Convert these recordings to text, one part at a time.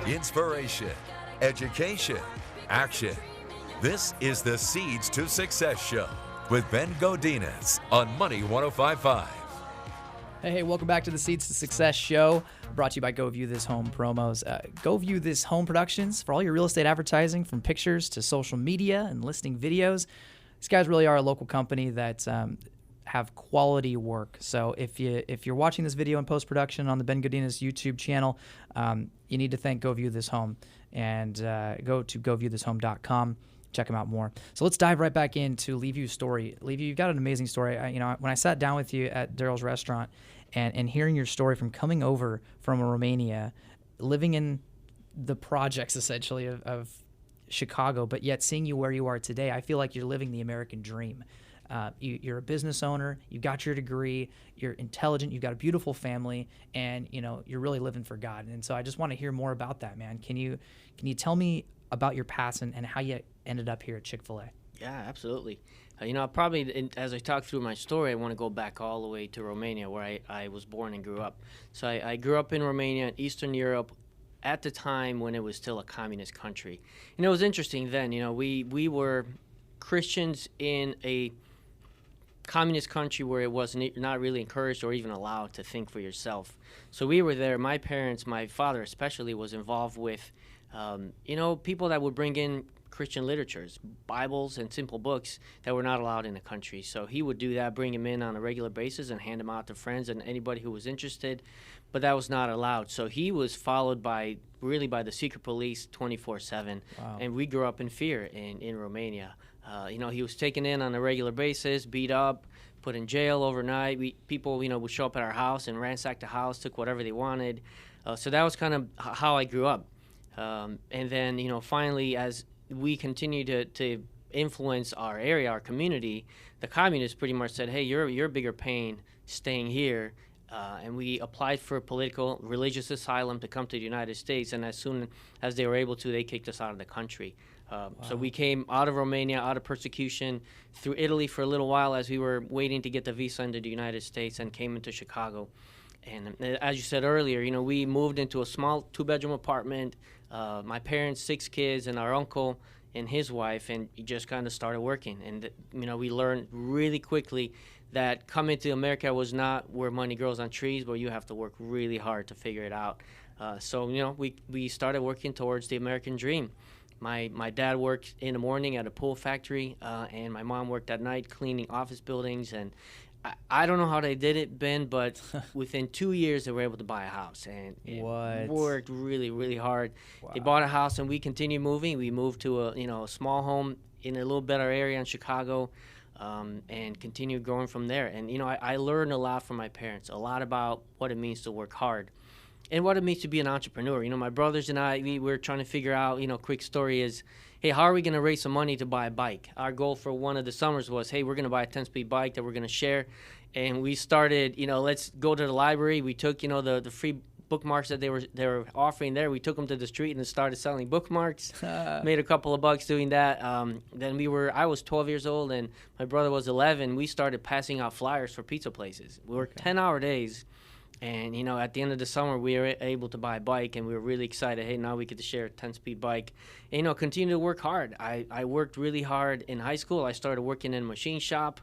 inspiration, education, action. This is the Seeds to Success Show with Ben Godinez on Money 105.5. Hey, welcome back to the Seeds to Success Show, brought to you by Go View This Home promos. Go View This Home Productions for all your real estate advertising, from pictures to social media and listing videos. These guys really are a local company that have quality work. So if you're watching this video in post-production on the Ben Godinez YouTube channel, you need to thank Go View This Home and go to goviewthishome.com. Check them out more. So let's dive right back into Leeview's story. Leeview, you've got an amazing story. When I sat down with you at Daryl's restaurant and hearing your story from coming over from Romania, living in the projects essentially of Chicago, but yet seeing you where you are today, I feel like you're living the American dream. You're a business owner, you got your degree, you're intelligent, you've got a beautiful family, and you're really living for God. And so I just want to hear more about that, man. Can you tell me about your past and how you ended up here at Chick-fil-A? Yeah, absolutely. Probably as I talk through my story, I want to go back all the way to Romania, where I was born and grew up. So I grew up in Romania, in Eastern Europe, at the time when it was still a communist country. And it was interesting then. We were Christians in a communist country where it was not really encouraged or even allowed to think for yourself. So we were there. My parents, my father especially, was involved with people that would bring in Christian literatures, Bibles and simple books that were not allowed in the country. So he would do that, bring them in on a regular basis and hand them out to friends and anybody who was interested, but that was not allowed. So he was followed by the secret police 24/7. Wow. And we grew up in fear in Romania. He was taken in on a regular basis, beat up, put in jail overnight. People would show up at our house and ransack the house, took whatever they wanted. So that was kind of how I grew up. And then, finally, as we continued to influence our area, our community, the communists pretty much said, hey, you're a bigger pain staying here. And we applied for political, religious asylum to come to the United States. And as soon as they were able to, they kicked us out of the country. Wow. So we came out of Romania, out of persecution, through Italy for a little while as we were waiting to get the visa into the United States, and came into Chicago. And as you said earlier, we moved into a small 2-bedroom apartment, my parents, 6 kids, and our uncle and his wife, and we just kind of started working. And, we learned really quickly that coming to America was not where money grows on trees, but you have to work really hard to figure it out. So we started working towards the American dream. My dad worked in the morning at a pool factory, and my mom worked at night cleaning office buildings. And I don't know how they did it, Ben, but within 2 years they were able to buy a house, and it worked really, really hard. Wow. They bought a house, and we continued moving. We moved to a small home in a little better area in Chicago, and continued growing from there. And I learned a lot from my parents, a lot about what it means to work hard, and what it means to be an entrepreneur. My brothers and I, we were trying to figure out. Quick story is, hey, how are we going to raise some money to buy a bike? Our goal for one of the summers was, hey, we're going to buy a 10-speed bike that we're going to share. And we started, let's go to the library. We took, the free bookmarks that they were offering there. We took them to the street and started selling bookmarks. Made a couple of bucks doing that. Then I was 12 years old and my brother was 11. We started passing out flyers for pizza places. We worked 10-hour days. And, at the end of the summer, we were able to buy a bike, and we were really excited. Hey, now we get to share a 10-speed bike. And, continue to work hard. I worked really hard in high school. I started working in a machine shop.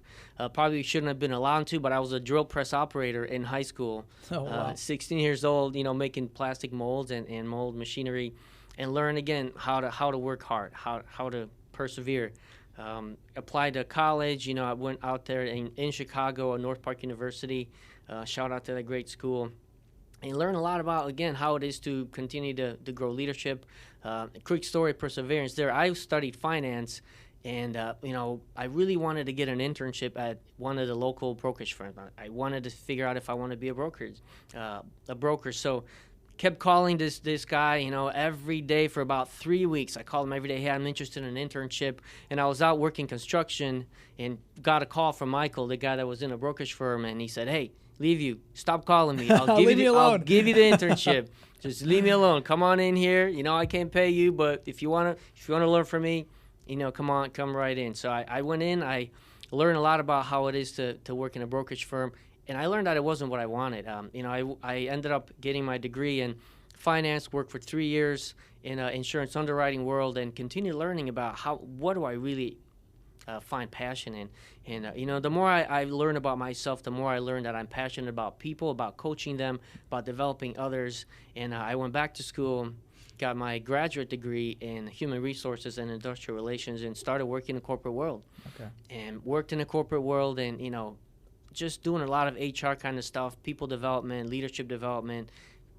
Probably shouldn't have been allowed to, but I was a drill press operator in high school. Oh, wow. 16 years old, making plastic molds and mold machinery, and learn, again, how to work hard, how to persevere. Applied to college. I went out there in Chicago at North Park University. Shout out to that great school. And learn a lot about, again, how it is to continue to grow leadership. Quick story, perseverance there. I studied finance, and, I really wanted to get an internship at one of the local brokerage firms. I wanted to figure out if I wanted to be a broker. So kept calling this guy, every day for about 3 weeks. I called him every day. Hey, I'm interested in an internship. And I was out working construction and got a call from Michael, the guy that was in a brokerage firm, and he said, hey, Leeview, stop calling me. I'll give you the internship. Just leave me alone. Come on in here. I can't pay you, but if you wanna learn from me, come right in. So I went in. I learned a lot about how it is to work in a brokerage firm, and I learned that it wasn't what I wanted. I ended up getting my degree in finance, worked for 3 years in insurance underwriting world, and continued learning about what do I really find passion in. And the more I learn about myself, the more I learn that I'm passionate about people, about coaching them, about developing others. And I went back to school, got my graduate degree in human resources and industrial relations, and started working in the corporate world. Okay. And worked in the corporate world, and just doing a lot of HR kind of stuff, people development, leadership development.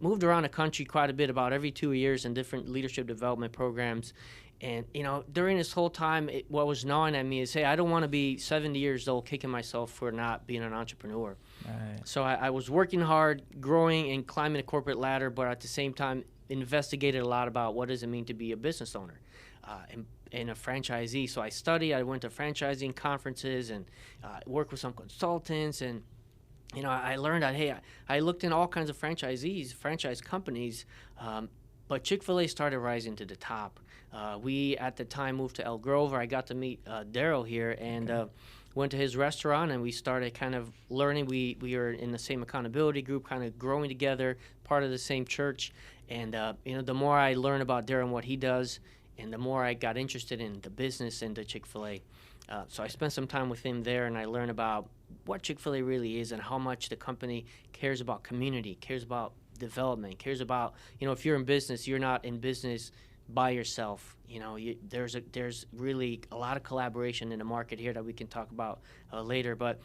Moved around the country quite a bit, about every 2 years, in different leadership development programs. And, during this whole time, what was gnawing at me is, hey, I don't want to be 70 years old kicking myself for not being an entrepreneur. Right. So I was working hard, growing and climbing the corporate ladder, but at the same time investigated a lot about what does it mean to be a business owner and a franchisee. So I went to franchising conferences and worked with some consultants, and I learned that, hey, I looked in all kinds of franchise companies, but Chick-fil-A started rising to the top. We, at the time, moved to El Grove. I got to meet Daryl here, and went to his restaurant, and we started kind of learning. We were in the same accountability group, kind of growing together, part of the same church. And, the more I learned about Daryl and what he does, and the more I got interested in the business and the Chick-fil-A. So I spent some time with him there, and I learned about what Chick-fil-A really is and how much the company cares about community, cares about development, cares about, if you're in business, you're not in business by yourself. There's really a lot of collaboration in the market here that we can talk about later. But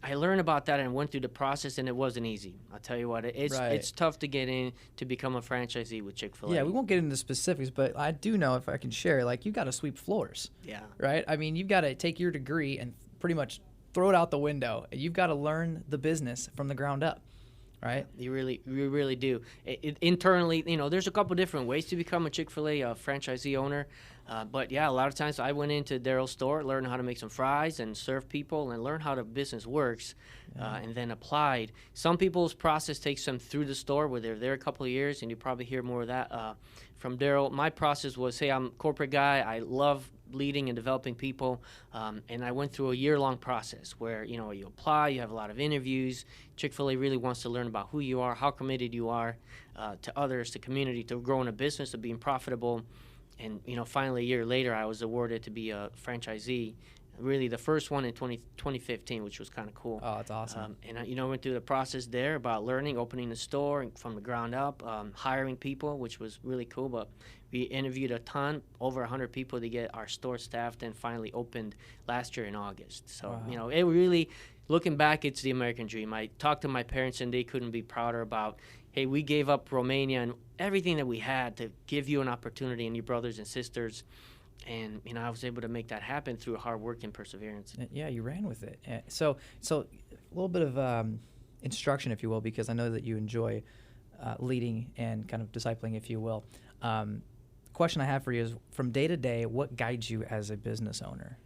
I learned about that and went through the process, and it wasn't easy. I'll tell you what, it's tough to get in to become a franchisee with Chick-fil-A. Yeah, we won't get into specifics, but I do know, if I can share, you got to sweep floors. Yeah. Right? I mean, you've got to take your degree and pretty much throw it out the window. You've got to learn the business from the ground up. Right? You really do. Internally, there's a couple different ways to become a Chick-fil-A franchisee owner. But yeah, a lot of times I went into Daryl's store, learned how to make some fries and serve people and learn how the business works, and then applied. Some people's process takes them through the store where they're there a couple of years, and you probably hear more of that from Daryl. My process was, hey, I'm a corporate guy. I love leading and developing people, and I went through a year-long process where you apply, you have a lot of interviews. Chick-fil-A really wants to learn about who you are, how committed you are to others, to community, to growing a business, to being profitable. And finally a year later, I was awarded to be a franchisee. Really, the first one in 2015, which was kind of cool. Oh, that's awesome. And I went through the process there about learning, opening the store from the ground up, hiring people, which was really cool. But we interviewed a ton, over 100 people to get our store staffed, and finally opened last year in August. So, wow. It really, looking back, it's the American dream. I talked to my parents, and they couldn't be prouder about, hey, we gave up Romania and everything that we had to give you an opportunity and your brothers and sisters. And, I was able to make that happen through hard work and perseverance. Yeah, you ran with it. So a little bit of instruction, if you will, because I know that you enjoy leading and kind of discipling, if you will. Question I have for you is, from day to day, what guides you as a business owner?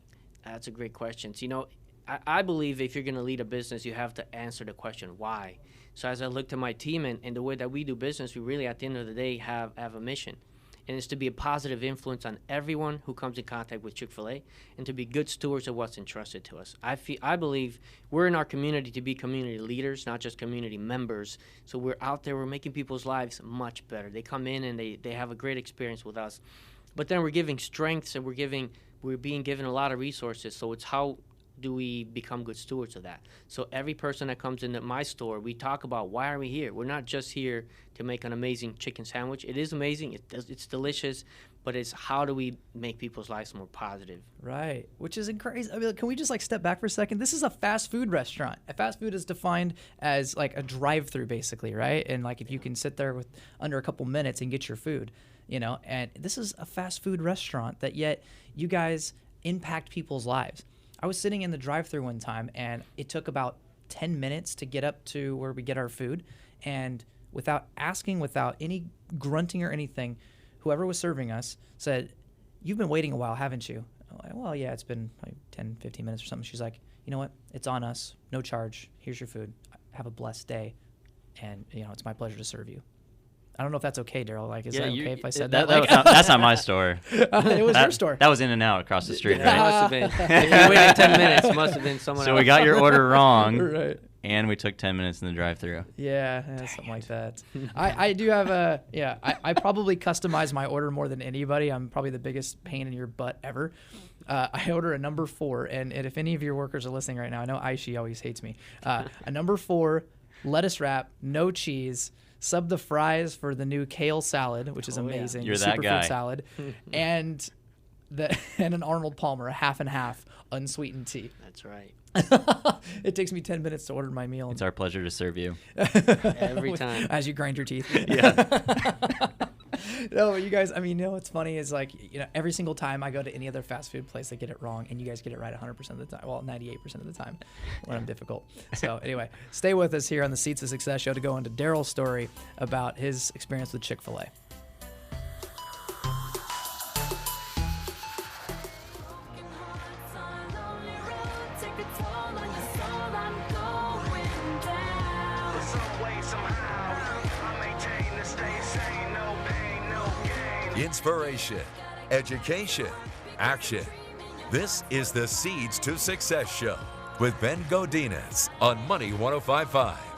That's a great question. So, I believe if you're going to lead a business, you have to answer the question, why? So as I looked at my team and the way that we do business, we really, at the end of the day, have a mission. And it's to be a positive influence on everyone who comes in contact with Chick-fil-A, and to be good stewards of what's entrusted to us. I believe we're in our community to be community leaders, not just community members. So we're out there, we're making people's lives much better. They come in and they have a great experience with us. But then we're giving strengths, and we're being given a lot of resources. So it's how do we become good stewards of that? So every person that comes into my store, we talk about, why are we here? We're not just here to make an amazing chicken sandwich. It is amazing. It's delicious. But it's how do we make people's lives more positive? Right, which is crazy. I mean, can we just step back for a second? This is a fast food restaurant. A fast food is defined as a drive-through, basically, right? And if you can sit there with under a couple minutes and get your food, and this is a fast food restaurant that yet you guys impact people's lives. I was sitting in the drive-thru one time, and it took about 10 minutes to get up to where we get our food. And without asking, without any grunting or anything, whoever was serving us said, "You've been waiting a while, haven't you?" I'm like, "Well, yeah, it's been 10, 15 minutes or something." She's like, "You know what? It's on us. No charge. Here's your food. Have a blessed day. And, it's my pleasure to serve you." I don't know if that's okay, Daryl. Is that okay if I said that? That's not my store. It was your store. That was In-N-Out across the street, It right? must have been. If you waited 10 minutes, it must have been someone else. So we got your order wrong. Right. and we took 10 minutes in the drive-thru. Yeah, something like that. I do have I probably customize my order more than anybody. I'm probably the biggest pain in your butt ever. I order a number 4, and if any of your workers are listening right now, I know Aishi always hates me. A number 4, lettuce wrap, no cheese, sub the fries for the new kale salad, which is amazing. You're that superfood guy. Salad, and an Arnold Palmer, a half and half unsweetened tea. That's right. It takes me 10 minutes to order my meal. It's our pleasure to serve you. Every time. As you grind your teeth. Yeah. No, you guys, I mean, what's funny is like, every single time I go to any other fast food place, I get it wrong, and you guys get it right 100% of the time. Well, 98% of the time when I'm difficult. So anyway, stay with us here on the Seeds of Success show to go into Daryl's story about his experience with Chick-fil-A. Inspiration, education, action. This is the Seeds to Success show with Ben Godinez on Money 105.5.